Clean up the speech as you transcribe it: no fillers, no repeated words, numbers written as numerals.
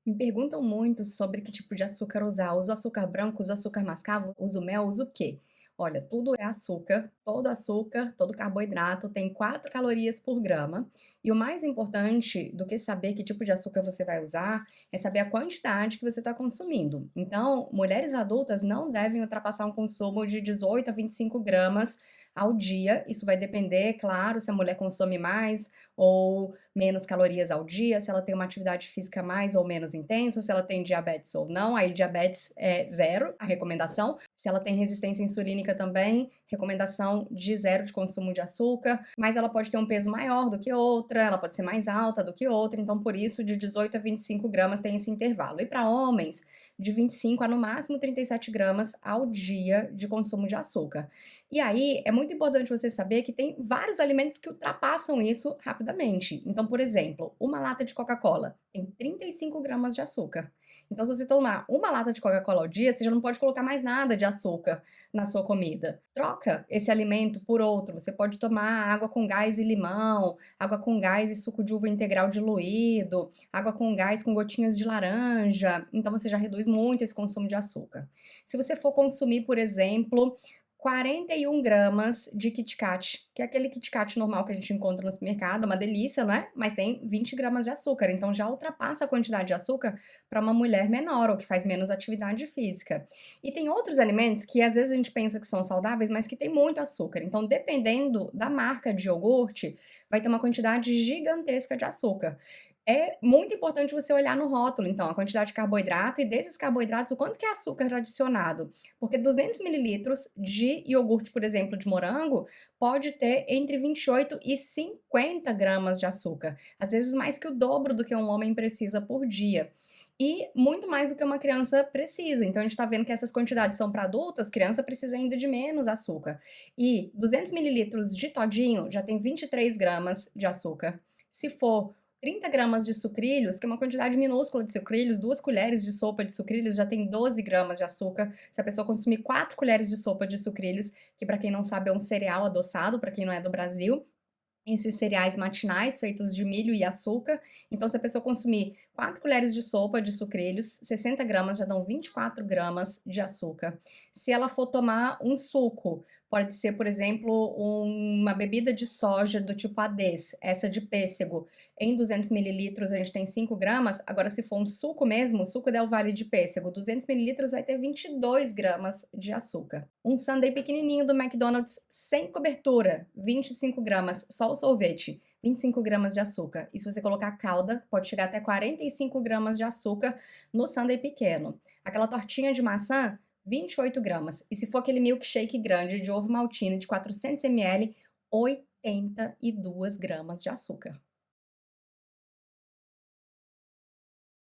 Me perguntam muito sobre que tipo de açúcar usar. Uso açúcar branco, uso açúcar mascavo, uso mel, uso o quê? Olha, tudo é açúcar, todo carboidrato tem 4 calorias por grama. E o mais importante do que saber que tipo de açúcar você vai usar é saber a quantidade que você está consumindo. Então, mulheres adultas não devem ultrapassar um consumo de 18 a 25 gramas ao dia. Isso vai depender, claro, se a mulher consome mais ou menos calorias ao dia, se ela tem uma atividade física mais ou menos intensa, se ela tem diabetes ou não. Aí diabetes é zero, a recomendação. Se ela tem resistência insulínica também, recomendação de zero de consumo de açúcar, mas ela pode ter um peso maior do que outra, ela pode ser mais alta do que outra, então por isso de 18 a 25 gramas tem esse intervalo. E para homens, de 25 a no máximo 37 gramas ao dia de consumo de açúcar. E aí é muito importante você saber que tem vários alimentos que ultrapassam isso rapidamente. Então, por exemplo, uma lata de Coca-Cola tem 35 gramas de açúcar. Então, se você tomar uma lata de Coca-Cola ao dia, você já não pode colocar mais nada de açúcar na sua comida. Troca esse alimento por outro. Você pode tomar água com gás e limão, água com gás e suco de uva integral diluído, água com gás com gotinhas de laranja. Então, você já reduz muito esse consumo de açúcar. Se você for consumir, por exemplo, 41 gramas de Kit Kat, que é aquele Kit Kat normal que a gente encontra no supermercado, uma delícia, não é? Mas tem 20 gramas de açúcar, então já ultrapassa a quantidade de açúcar para uma mulher menor ou que faz menos atividade física. E tem outros alimentos que às vezes a gente pensa que são saudáveis, mas que tem muito açúcar. Então, dependendo da marca de iogurte, vai ter uma quantidade gigantesca de açúcar. É muito importante você olhar no rótulo, então, a quantidade de carboidrato e desses carboidratos, o quanto que é açúcar adicionado. Porque 200 mililitros de iogurte, por exemplo, de morango, pode ter entre 28 e 50 gramas de açúcar. Às vezes mais que o dobro do que um homem precisa por dia. E muito mais do que uma criança precisa. Então, a gente está vendo que essas quantidades são para adultas, criança precisa ainda de menos açúcar. E 200 mililitros de todinho já tem 23 gramas de açúcar. Se for 30 gramas de sucrilhos, que é uma quantidade minúscula de sucrilhos, 2 colheres de sopa de sucrilhos já tem 12 gramas de açúcar. Se a pessoa consumir 4 colheres de sopa de sucrilhos, que para quem não sabe é um cereal adoçado, para quem não é do Brasil, esses cereais matinais feitos de milho e açúcar. Então, se a pessoa consumir 4 colheres de sopa de sucrilhos, 60 gramas já dão 24 gramas de açúcar. Se ela for tomar um suco, pode ser, por exemplo, uma bebida de soja do tipo Ades, essa de pêssego. Em 200 mililitros a gente tem 5 gramas. Agora, se for um suco mesmo, suco Del Valle de pêssego, 200 mililitros vai ter 22 gramas de açúcar. Um sundae pequenininho do McDonald's sem cobertura, 25 gramas, só o sorvete, 25 gramas de açúcar. E se você colocar calda, pode chegar até 45 gramas de açúcar no sundae pequeno. Aquela tortinha de maçã, 28 gramas. E se for aquele milkshake grande de ovo maltine de 400 ml, 82 gramas de açúcar.